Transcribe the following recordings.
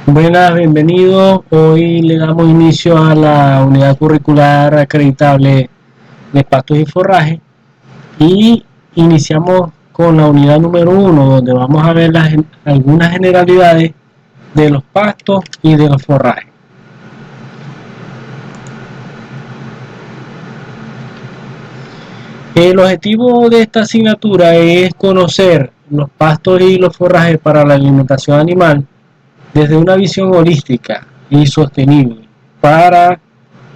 Buenas, bienvenidos. Hoy le damos inicio a la unidad curricular acreditable de pastos y forraje y iniciamos con la unidad número uno, donde vamos a ver algunas generalidades de los pastos y de los forrajes. El objetivo de esta asignatura es conocer los pastos y los forrajes para la alimentación animal desde una visión holística y sostenible para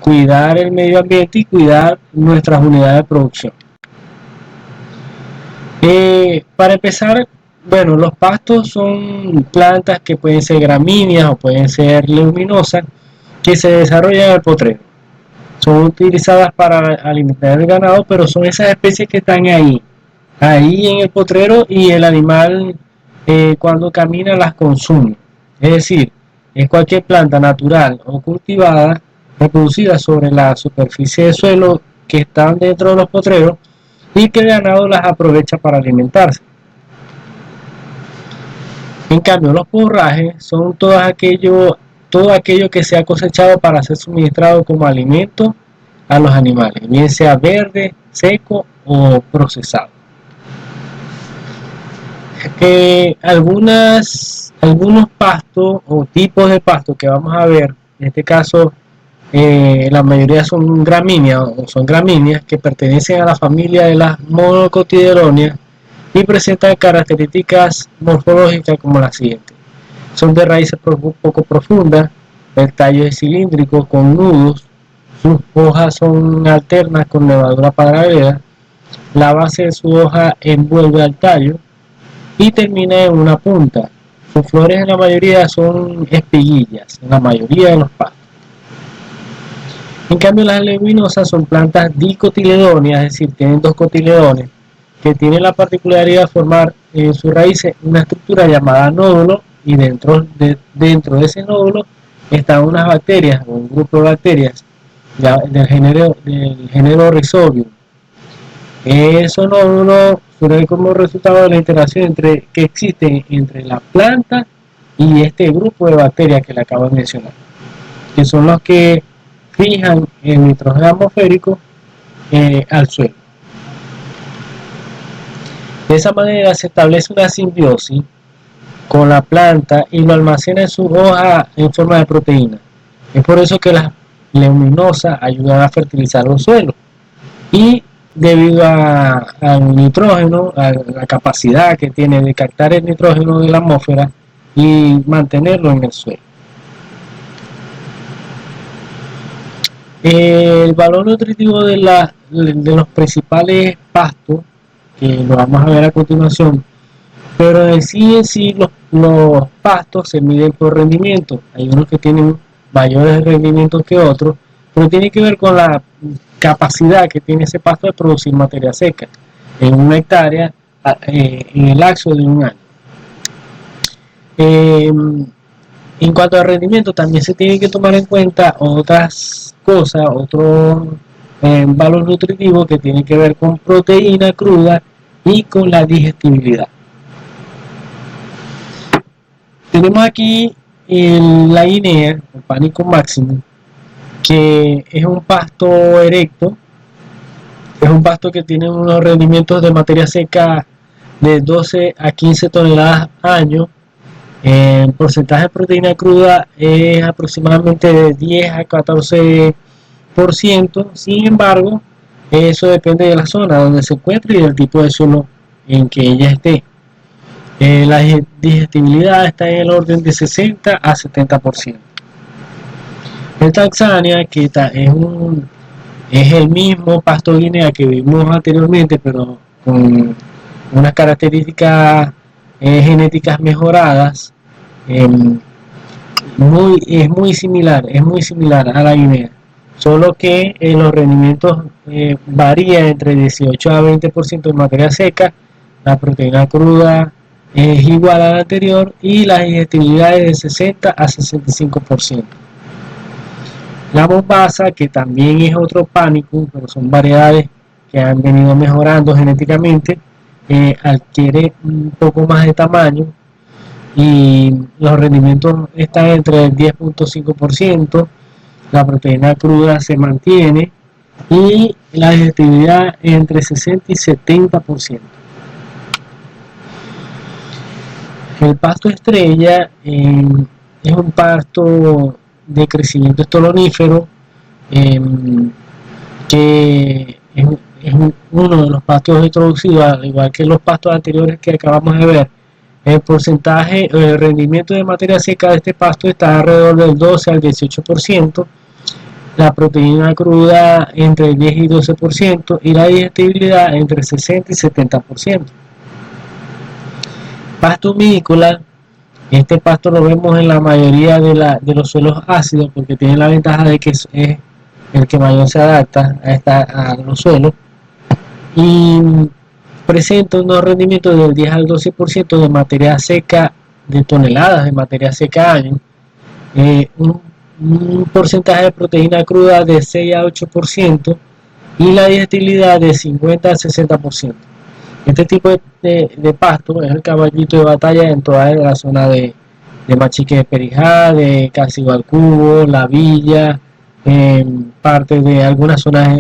cuidar el medio ambiente y cuidar nuestras unidades de producción. Para empezar, bueno, los pastos son plantas que pueden ser gramíneas o pueden ser leguminosas que se desarrollan en el potrero. Son utilizadas para alimentar el ganado, pero son esas especies que están ahí en el potrero, y el animal cuando camina las consume. Es decir, es cualquier planta natural o cultivada reproducida sobre la superficie de suelo que están dentro de los potreros y que el ganado las aprovecha para alimentarse. En cambio, los forrajes son todo aquello que se ha cosechado para ser suministrado como alimento a los animales, bien sea verde, seco o procesado. Algunos pastos o tipos de pastos que vamos a ver, en este caso la mayoría son gramíneas que pertenecen a la familia de las monocotiledóneas y presentan características morfológicas como la siguiente. Son de raíces poco profundas, el tallo es cilíndrico con nudos, sus hojas son alternas con nervadura paralela, la base de su hoja envuelve al tallo y termina en una punta. Sus flores en la mayoría son espiguillas, en la mayoría de los pastos. En cambio, las leguminosas son plantas dicotiledóneas, es decir, tienen dos cotiledones, que tienen la particularidad de formar en sus raíces una estructura llamada nódulo, y dentro de ese nódulo están unas bacterias, o un grupo de bacterias del género Rhizobium. Esos nódulos surgen como resultado de la interacción que existe entre la planta y este grupo de bacterias que le acabo de mencionar, que son los que fijan el nitrógeno atmosférico al suelo. De esa manera se establece una simbiosis con la planta y lo almacena en su hoja en forma de proteína. Es por eso que las leguminosas ayudan a fertilizar los suelos, y debido al nitrógeno, a la capacidad que tiene de captar el nitrógeno de la atmósfera y mantenerlo en el suelo. El valor nutritivo de los principales pastos, que lo vamos a ver a continuación, pero en sí los pastos se miden por rendimiento. Hay unos que tienen mayores rendimientos que otros, pero tiene que ver con la capacidad que tiene ese pasto de producir materia seca en una hectárea en el lapso de un año. En cuanto al rendimiento, también se tiene que tomar en cuenta otras cosas, otros valores nutritivos que tienen que ver con proteína cruda y con la digestibilidad. Tenemos aquí la guinea, el pánico máximo, que es un pasto erecto, es un pasto que tiene unos rendimientos de materia seca de 12 a 15 toneladas año. El porcentaje de proteína cruda es aproximadamente de 10 a 14%. Sin embargo, eso depende de la zona donde se encuentre y del tipo de suelo en que ella esté. La digestibilidad está en el orden de 60 a 70%. En Tanzania, que es el mismo pasto guinea que vimos anteriormente, pero con unas características genéticas mejoradas, eh, es muy similar a la guinea, solo que los rendimientos varían entre 18 a 20% de materia seca, la proteína cruda es igual a la anterior y la digestibilidad es de 60 a 65%. La Mombasa, que también es otro pánico, pero son variedades que han venido mejorando genéticamente, adquiere un poco más de tamaño, y los rendimientos están entre el 10.5%, la proteína cruda se mantiene y la digestibilidad entre 60 y 70%. El pasto estrella es un pasto de crecimiento estolonífero eh, que es uno de los pastos introducidos, al igual que los pastos anteriores que acabamos de ver. El porcentaje, el rendimiento de materia seca de este pasto está alrededor del 12 al 18%, la proteína cruda entre el 10 y 12% y la digestibilidad entre 60 y 70%. Pasto humícola, este pasto lo vemos en la mayoría de los suelos ácidos porque tiene la ventaja de que es el que mayor se adapta a los suelos y presenta unos rendimientos del 10 al 12% de materia seca, de toneladas de materia seca año, un porcentaje de proteína cruda de 6 a 8% y la digestibilidad de 50 a 60%. Este tipo de pasto es el caballito de batalla en toda la zona de Machique de Perijá, de Casibalcubo, La Villa, parte de algunas zonas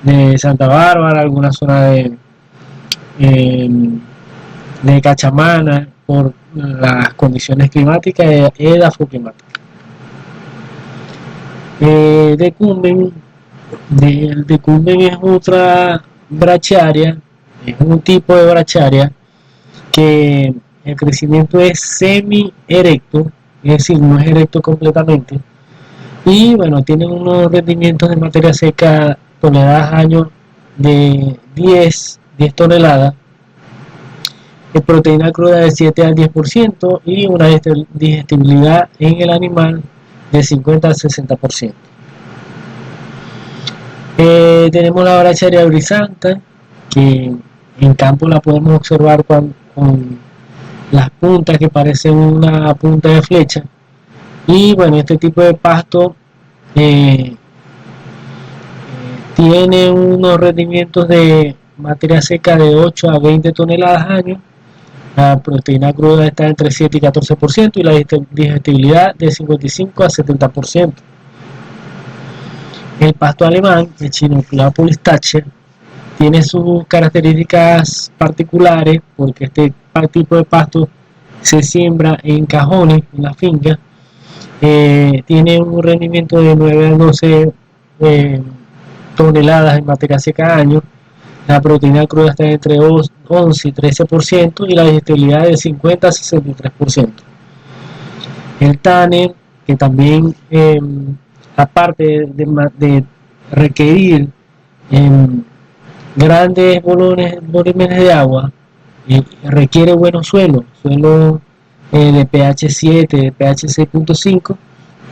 de Santa Bárbara, algunas zonas de Cachamana, por las condiciones climáticas y edafoclimáticas. Decumben, el decumben es otra brachiaria, es un tipo de brachiaria que el crecimiento es semi-erecto, es decir, no es erecto completamente, y bueno, tienen unos rendimientos de materia seca toneladas año de 10 toneladas, de proteína cruda de 7 al 10% y una digestibilidad en el animal de 50 al 60%. Tenemos la brachiaria brisanta, que en campo la podemos observar con las puntas que parecen una punta de flecha. Y bueno, este tipo de pasto tiene unos rendimientos de materia seca de 8 a 20 toneladas año. La proteína cruda está entre 7 y 14% y la digestibilidad de 55 a 70%. El pasto alemán, el Chinophylla stachys, tiene sus características particulares porque este tipo de pasto se siembra en cajones en la finca, tiene un rendimiento de 9 a 12 toneladas en materia seca año, la proteína cruda está entre 11 y 13% y la digestibilidad de 50 a 63%. El TANE, que también aparte de requerir grandes volúmenes de agua, requiere buenos suelos de pH 7, de pH 6.5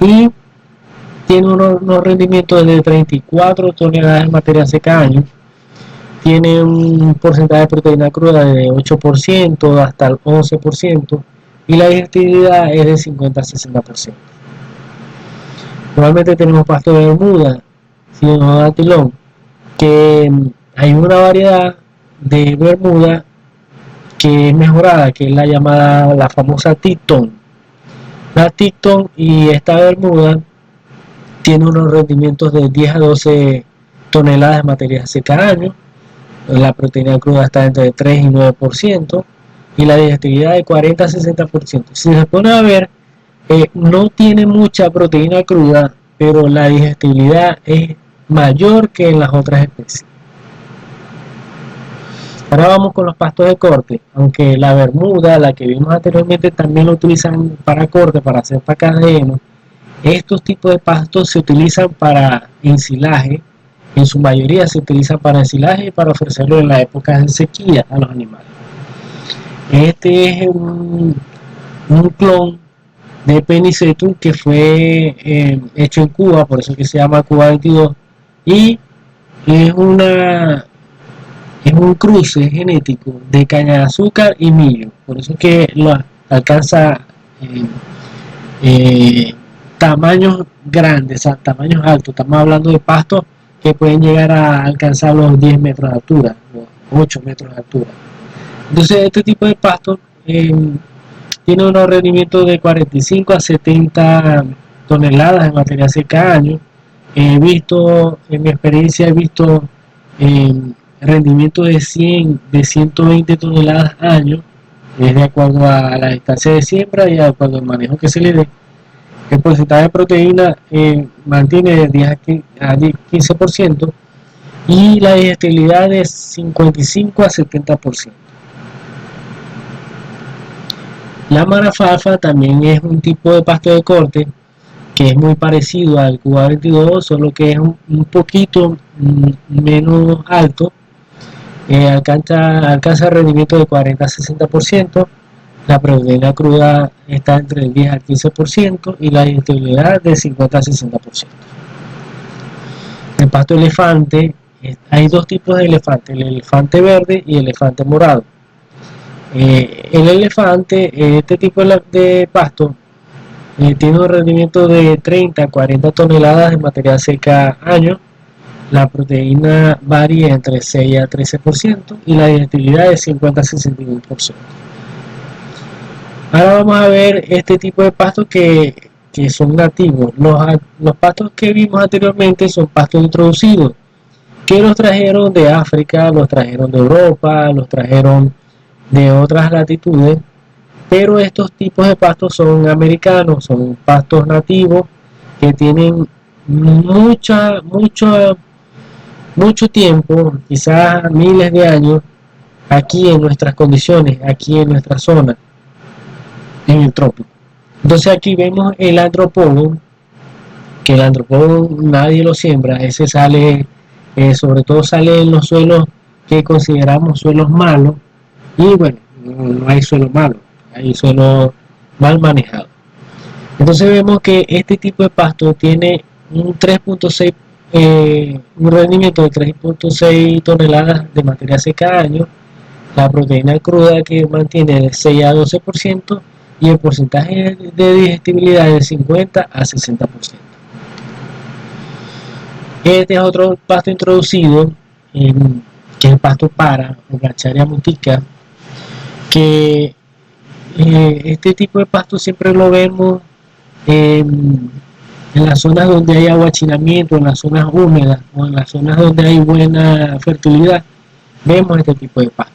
y tiene unos rendimientos de 34 toneladas de materia seca año, tiene un porcentaje de proteína cruda de 8% hasta el 11% y la digestibilidad es de 50 a 60%. Normalmente tenemos pasto de Bermuda, Cyanodatilon, que hay una variedad de Bermuda que es mejorada, que es la famosa Ticton. La Ticton y esta Bermuda tiene unos rendimientos de 10 a 12 toneladas de materia seca al año, la proteína cruda está entre 3 y 9% y la digestibilidad de 40 a 60%. Si se pone a ver, no tiene mucha proteína cruda, pero la digestibilidad es mayor que en las otras especies. Ahora vamos con los pastos de corte, aunque la bermuda, la que vimos anteriormente, también lo utilizan para corte, para hacer pacas de heno. Estos tipos de pastos se utilizan para ensilaje, en su mayoría se utilizan para ensilaje y para ofrecerlo en la época de sequía a los animales. Este es un clon de Penicetum que fue hecho en Cuba, por eso que se llama Cuba 22, y es un cruce genético de caña de azúcar y millo, por eso que lo alcanza tamaños grandes, tamaños altos, estamos hablando de pastos que pueden llegar a alcanzar los 10 metros de altura, los 8 metros de altura. Entonces este tipo de pastos tiene unos rendimientos de 45 a 70 toneladas de materia seca año. He visto, en mi experiencia, he visto eh, rendimientos de 100, de 120 toneladas año, es de acuerdo a la distancia de siembra y de acuerdo al manejo que se le dé. El porcentaje de proteína mantiene de 10 a 15% y la digestibilidad de 55 a 70%. La marafafa también es un tipo de pasto de corte que es muy parecido al Cuba 22, solo que es un poquito menos alto. Alcanza rendimiento de 40 a 60%. La proteína cruda está entre el 10 al 15% y la digestibilidad de 50 a 60%. El pasto elefante, hay dos tipos de elefante, el elefante verde y el elefante morado. El elefante, este tipo de pasto, tiene un rendimiento de 30 a 40 toneladas de material seca año. La proteína varía entre 6 a 13% y la digestibilidad de 50 a 61%. Ahora vamos a ver este tipo de pastos que son nativos. Los pastos que vimos anteriormente son pastos introducidos, que los trajeron de África, los trajeron de Europa, los trajeron de otras latitudes, pero estos tipos de pastos son americanos, son pastos nativos que tienen mucho tiempo, quizás miles de años, aquí en nuestras condiciones, aquí en nuestra zona, en el trópico. Entonces aquí vemos el antropólogo, que el antropólogo nadie lo siembra, ese sale, sobre todo sale en los suelos que consideramos suelos malos, y bueno, no hay suelo malo, hay suelo mal manejado. Entonces vemos que este tipo de pasto tiene un 3.6, un rendimiento de 3.6 toneladas de materia seca año, la proteína cruda que mantiene de 6 a 12% y el porcentaje de digestibilidad de 50 a 60%. Este es otro pasto introducido, que es el pasto para, o Gacharia mutica, que este tipo de pasto siempre lo vemos en las zonas donde hay aguachinamiento, en las zonas húmedas o en las zonas donde hay buena fertilidad, vemos este tipo de pasto.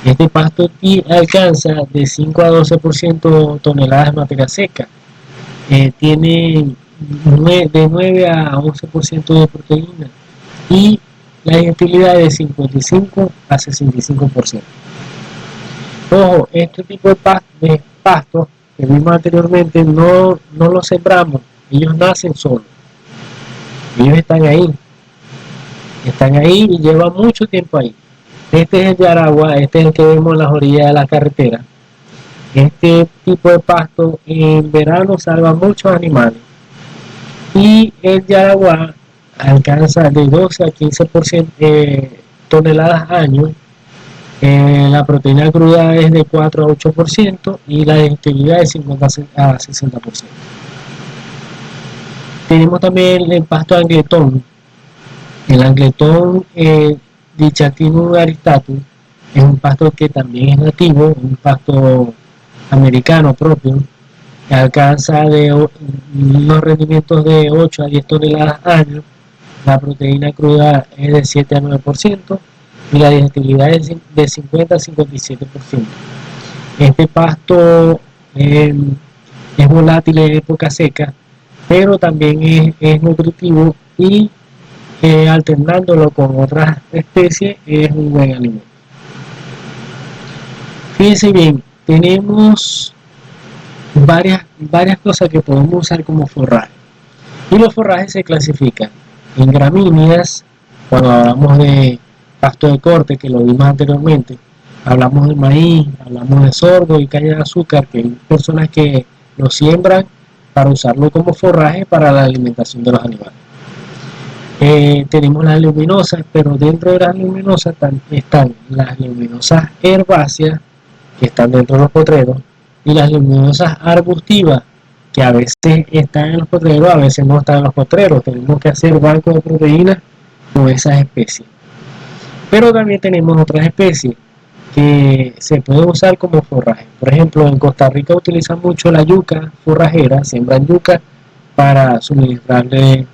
Este pasto alcanza de 5 a 12% toneladas de materia seca. Tiene de 9 a 11% de proteína y la digestibilidad de 55 a 65%. Ojo, este tipo de pastos que vimos anteriormente no los sembramos, ellos nacen solos, ellos están ahí y llevan mucho tiempo ahí. Este es el de Aragua, este es el que vemos en las orillas de la carretera. Este tipo de pasto en verano salva muchos animales y el de Aragua alcanza de 12 a 15% toneladas año. La proteína cruda es de 4 a 8% y la digestibilidad de 50 a 60%. Tenemos también el pasto angletón. El angletón Dichatinum aristatus es un pasto que también es nativo, un pasto americano propio, que alcanza de unos rendimientos de 8 a 10 toneladas año. La proteína cruda es de 7 a 9% y la digestibilidad es de 50 a 57%. Este pasto es volátil en época seca, pero también es nutritivo y alternándolo con otras especies es un buen alimento. Fíjense bien, tenemos varias cosas que podemos usar como forraje. Y los forrajes se clasifican en gramíneas, cuando hablamos de pasto de corte, que lo vimos anteriormente, hablamos de maíz, hablamos de sorgo y caña de azúcar, que hay personas que lo siembran para usarlo como forraje para la alimentación de los animales. Tenemos las leguminosas, pero dentro de las leguminosas están las leguminosas herbáceas, que están dentro de los potreros, y las leguminosas arbustivas, que a veces están en los potreros, a veces no están en los potreros. Tenemos que hacer bancos de proteínas con esas especies. Pero también tenemos otras especies que se puede usar como forraje. Por ejemplo, en Costa Rica utilizan mucho la yuca forrajera, siembran yuca para suministrarle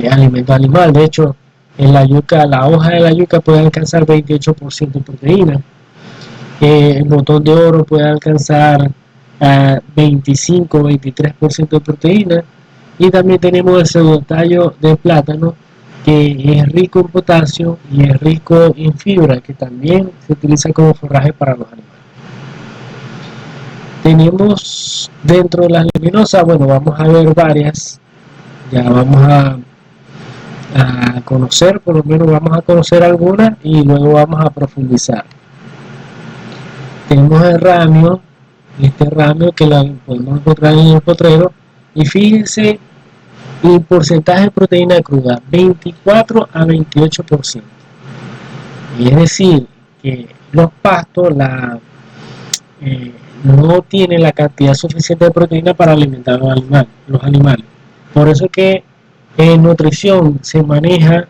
alimento animal. De hecho, en la yuca, la hoja de la yuca puede alcanzar 28% de proteína. El botón de oro puede alcanzar 25-23% de proteína. Y también tenemos el pseudotallo de plátano, que es rico en potasio y es rico en fibra, que también se utiliza como forraje para los animales. Tenemos dentro de las leguminosas, bueno, vamos a ver varias, ya vamos a conocer, por lo menos vamos a conocer algunas y luego vamos a profundizar. Tenemos el ramio, este ramio que lo podemos encontrar en el potrero, y fíjense el porcentaje de proteína cruda, 24 a 28%. Es decir, que los pastos no tienen la cantidad suficiente de proteína para alimentar a los animales. Por eso que en nutrición se maneja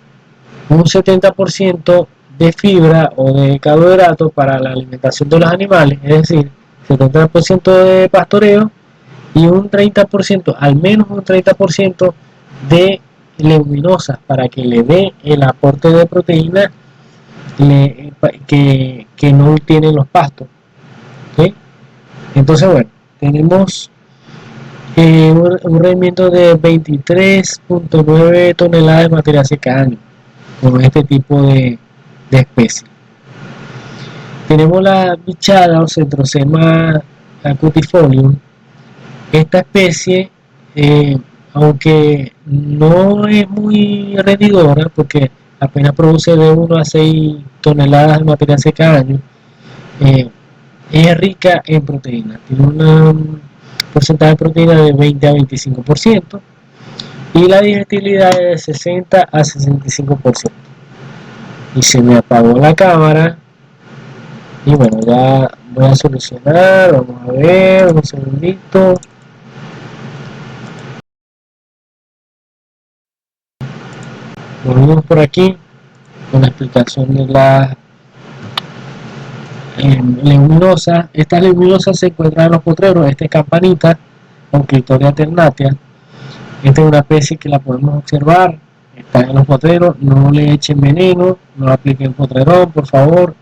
un 70% de fibra o de carbohidratos para la alimentación de los animales, es decir, 70% de pastoreo y un 30%, al menos un 30% de leguminosas para que le dé el aporte de proteína que no tienen los pastos. ¿Sí? Entonces, bueno, tenemos un rendimiento de 23.9 toneladas de materia seca año con este tipo de especies. Tenemos la bichada o Centrosema acutifolium. Esta especie, aunque no es muy rendidora, porque apenas produce de 1 a 6 toneladas de materia seca año, es rica en proteína. Tiene un porcentaje de proteína de 20 a 25% y la digestibilidad es de 60 a 65%. Y se me apagó la cámara. Y bueno, ya voy a solucionar. Vamos a ver, un segundito. Volvemos por aquí con la explicación de la leguminosa. Estas leguminosas se encuentran en los potreros. Esta es campanita con Clitoria alternatia. Esta es una especie que la podemos observar. Está en los potreros. No le echen veneno, no apliquen potrerón, por favor,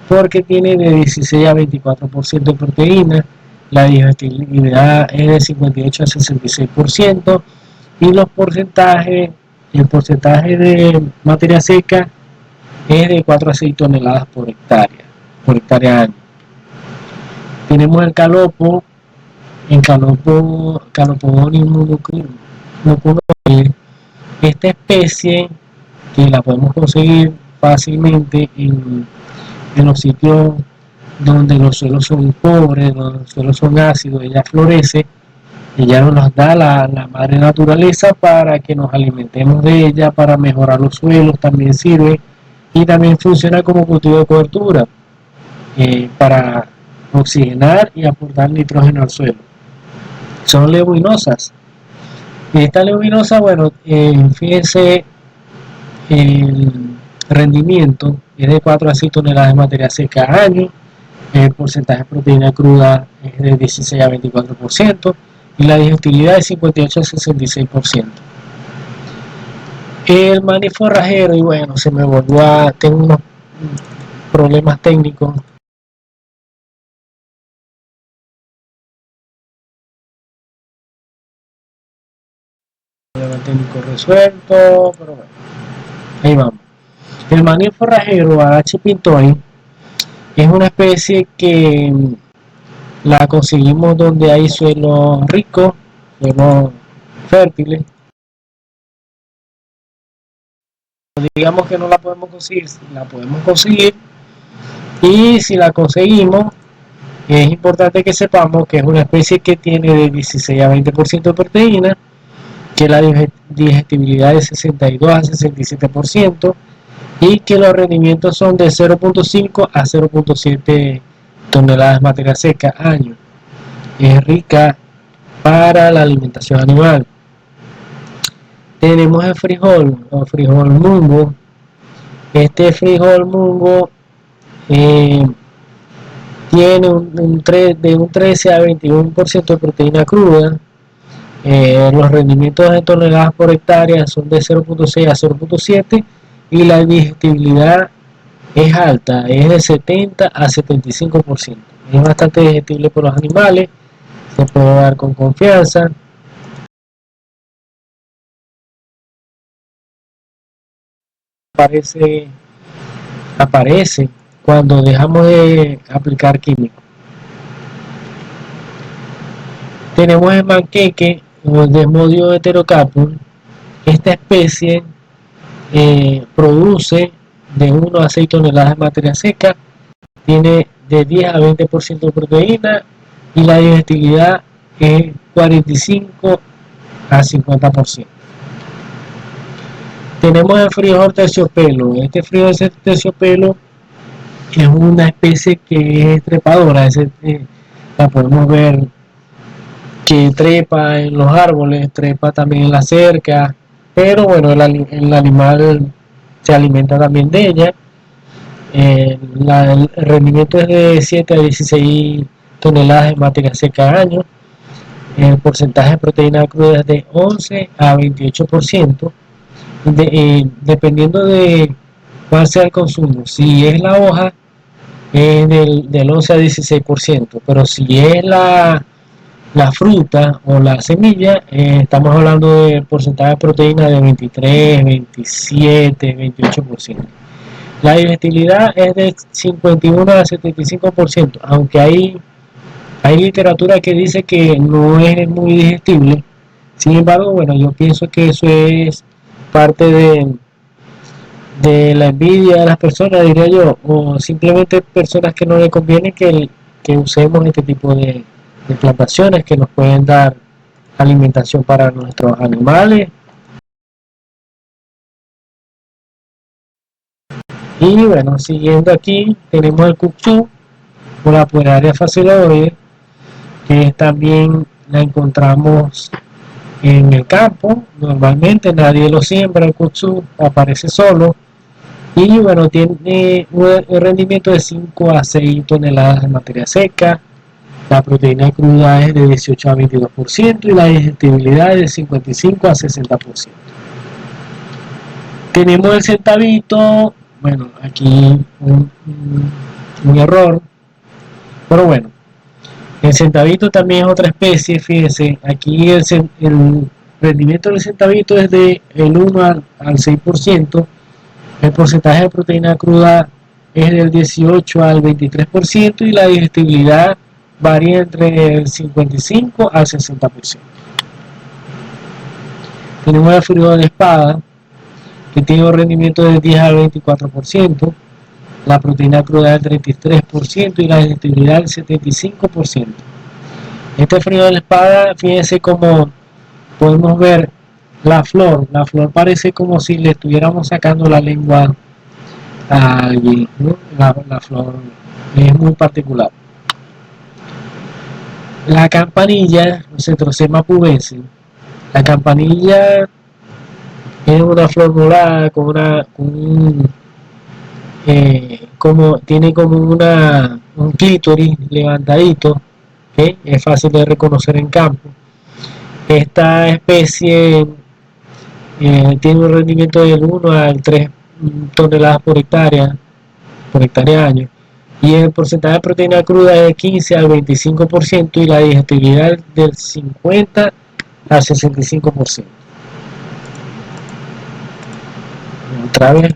porque tiene de 16 a 24% de proteína. La digestibilidad es de 58 a 66%. Y los porcentajes, el porcentaje de materia seca es de 4 a 6 toneladas por hectárea año. Tenemos el calopo, en Calopodon mucunoide. Esta especie que la podemos conseguir fácilmente en los sitios donde los suelos son pobres, donde los suelos son ácidos, ella florece. Ella nos da la madre naturaleza para que nos alimentemos de ella, para mejorar los suelos, también sirve y también funciona como cultivo de cobertura para oxigenar y aportar nitrógeno al suelo. Son leguminosas. Esta leguminosa, bueno, fíjense, el rendimiento es de 4 a 6 toneladas de materia seca al año, el porcentaje de proteína cruda es de 16 a 24%, y la digestibilidad es 58 a 66%. El maní forrajero, y bueno, se me volvió tengo unos problemas técnicos. Problema técnico resuelto, pero bueno, ahí vamos. El maní forrajero, Agache Pintoy, es una especie que la conseguimos donde hay suelos ricos, suelos fértiles. Digamos que no la podemos conseguir, la podemos conseguir, y si la conseguimos, es importante que sepamos que es una especie que tiene de 16 a 20% de proteína, que la digestibilidad es 62 a 67% y que los rendimientos son de 0.5 a 0.7 toneladas de materia seca año. Es rica para la alimentación animal. Tenemos el frijol o frijol mungo. Este frijol mungo tiene de un 13 a 21% de proteína cruda. Los rendimientos en toneladas por hectárea son de 0.6 a 0.7 y la digestibilidad es alta, es de 70 a 75%. Es bastante digestible por los animales, se puede dar con confianza. Aparece, aparece cuando dejamos de aplicar químicos. Tenemos el manqueque o el desmodio heterocapul. Esta especie produce de 1 a 6 toneladas de materia seca, tiene de 10 a 20% de proteína y la digestibilidad es 45 a 50%. Tenemos el frijol terciopelo. Este frijol terciopelo es una especie que es trepadora, la podemos ver que trepa en los árboles, trepa también en la cerca, pero bueno, el animal se alimenta también de ella. El rendimiento es de 7 a 16 toneladas de materia seca al año. El porcentaje de proteína cruda es de 11 a 28%, dependiendo de cuál sea el consumo. Si es la hoja, es del 11 a 16%, pero si es la fruta o la semilla, estamos hablando de porcentaje de proteína de 23, 27, 28%. La digestibilidad es de 51 a 75%, aunque hay literatura que dice que no es muy digestible. Sin embargo, bueno, yo pienso que eso es parte de la envidia de las personas, diría yo, o simplemente personas que no le conviene que usemos este tipo de plantaciones que nos pueden dar alimentación para nuestros animales. Y bueno, siguiendo aquí, tenemos el cucú o la Pueraria faciloide, que también la encontramos en el campo. Normalmente nadie lo siembra, el kudzu aparece solo. Y bueno, tiene un rendimiento de 5 a 6 toneladas de materia seca. La proteína cruda es de 18 a 22% y la digestibilidad es de 55 a 60%. Tenemos el centavito, bueno, aquí un error, pero bueno, el centavito también es otra especie, fíjense, aquí el rendimiento del centavito es de el 1 al 6%, el porcentaje de proteína cruda es del 18 al 23% y la digestibilidad varía entre el 55 al 60%. Tenemos el frijol de espada, que tiene un rendimiento del 10 al 24%, la proteína cruda del 33% y la digestibilidad del 75%. Este frijol de espada, fíjense cómo podemos ver la flor parece como si le estuviéramos sacando la lengua a alguien, ¿no? La flor es muy particular. La campanilla, Centrosema pubescens, la campanilla es una flor morada tiene como un clítoris levantadito, ¿okay? Es fácil de reconocer en campo. Esta especie tiene un rendimiento del 1 al 3 toneladas por hectárea año, y el porcentaje de proteína cruda es de 15 al 25% y la digestibilidad del 50 al 65%. Otra vez.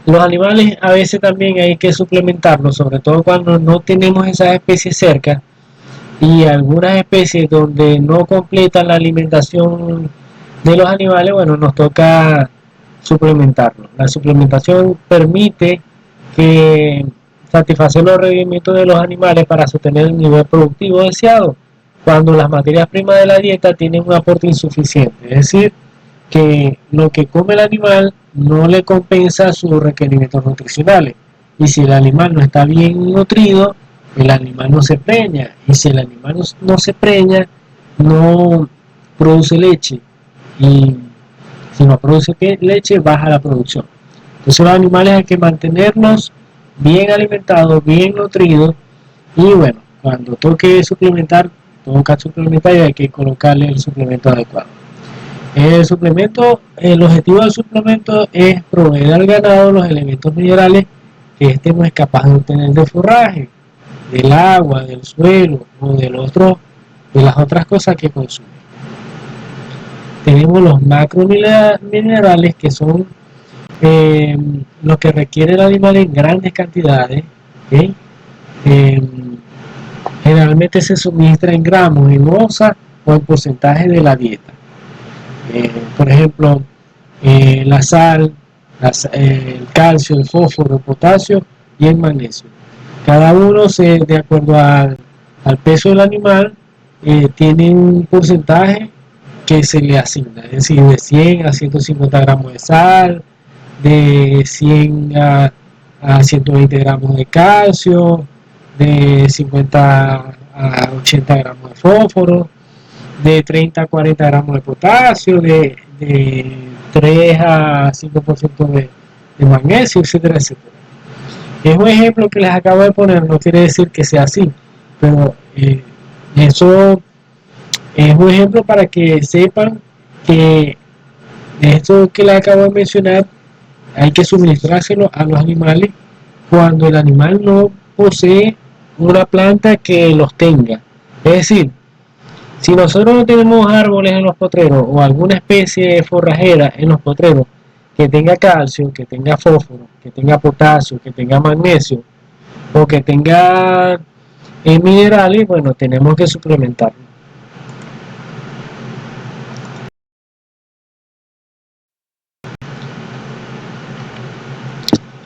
Los animales a veces también hay que suplementarlos, sobre todo cuando no tenemos esas especies cerca y algunas especies donde no completan la alimentación de los animales, bueno, nos toca suplementarlos. La suplementación permite que satisfacer los requerimientos de los animales para sostener el nivel productivo deseado cuando las materias primas de la dieta tienen un aporte insuficiente, es decir, que lo que come el animal no le compensa sus requerimientos nutricionales. Y si el animal no está bien nutrido, el animal no se preña. Y si el animal no se preña, no produce leche. Y si no produce leche, baja la producción. Entonces los animales hay que mantenerlos bien alimentados, bien nutridos y bueno, cuando toque suplementar, toca suplementar y hay que colocarle el suplemento adecuado. El objetivo del suplemento es proveer al ganado los elementos minerales que éste no es capaz de obtener del forraje, del agua, del suelo o de las otras cosas que consume. Tenemos los macrominerales que son lo que requiere el animal en grandes cantidades. ¿Okay? Eh, Generalmente se suministra en gramos, en onza o en porcentaje de la dieta. Por ejemplo, la sal, el calcio, el fósforo, el potasio y el magnesio. Cada uno, de acuerdo al peso del animal, tiene un porcentaje que se le asigna, es decir, de 100 a 150 gramos de sal, de 100 a 120 gramos de calcio, de 50 a 80 gramos de fósforo, de 30 a 40 gramos de potasio, de 3 a 5% de magnesio, etcétera, etcétera. Es un ejemplo que les acabo de poner, no quiere decir que sea así, pero eso es un ejemplo para que sepan que esto que les acabo de mencionar hay que suministrárselo a los animales cuando el animal no posee una planta que los tenga. Es decir, si nosotros no tenemos árboles en los potreros o alguna especie forrajera en los potreros que tenga calcio, que tenga fósforo, que tenga potasio, que tenga magnesio o que tenga minerales, bueno, tenemos que suplementar.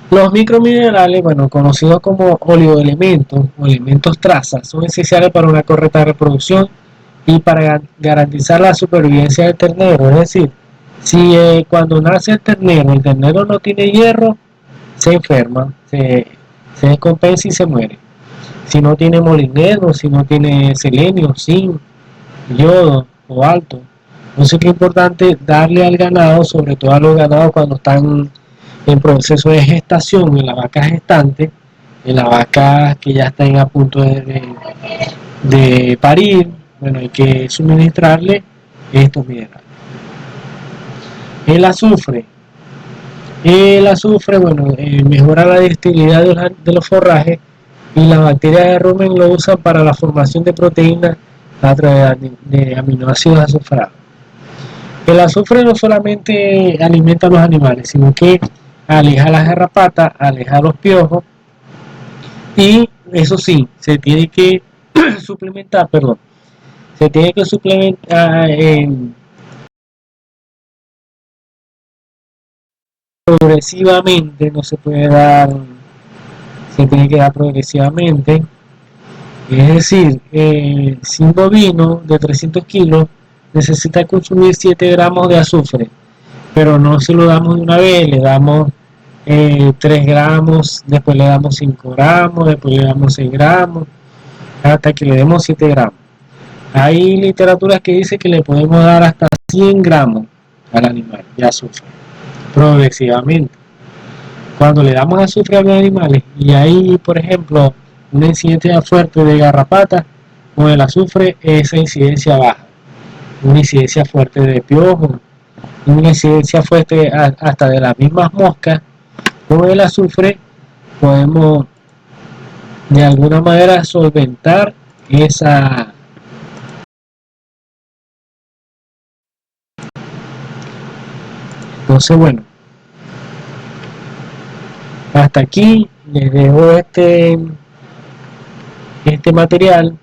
Los microminerales, bueno, conocidos como oligoelementos o elementos traza, son esenciales para una correcta reproducción y para garantizar la supervivencia del ternero. Es decir, si cuando nace el ternero no tiene hierro, se enferma, se descompensa y se muere. Si no tiene molinero, si no tiene selenio, zinc, yodo o alto. Entonces que es importante darle al ganado, sobre todo a los ganados cuando están en proceso de gestación, en la vaca gestante, en la vaca que ya están a punto de parir, bueno, hay que suministrarle estos minerales. El azufre. El azufre, bueno, mejora la digestibilidad de los forrajes y las bacterias de rumen lo usan para la formación de proteínas a través de aminoácidos azufrados. El azufre no solamente alimenta a los animales, sino que aleja las garrapatas, aleja los piojos y eso sí, se tiene que suplementar, perdón, se tiene que suplementar progresivamente, no se puede dar, se tiene que dar progresivamente. Es decir, si un bovino de 300 kilos necesita consumir 7 gramos de azufre, pero no se lo damos de una vez, le damos 3 gramos, después le damos 5 gramos, después le damos 6 gramos, hasta que le demos 7 gramos. Hay literaturas que dice que le podemos dar hasta 100 gramos al animal de azufre, progresivamente. Cuando le damos azufre a los animales y hay, por ejemplo, una incidencia fuerte de garrapata, con el azufre esa incidencia baja. Una incidencia fuerte de piojo, una incidencia fuerte hasta de las mismas moscas, con el azufre podemos de alguna manera solventar esa. Entonces, bueno, hasta aquí les dejo este material.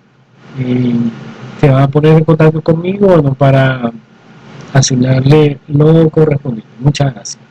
Se van a poner en contacto conmigo, bueno, para asignarle lo correspondiente. Muchas gracias.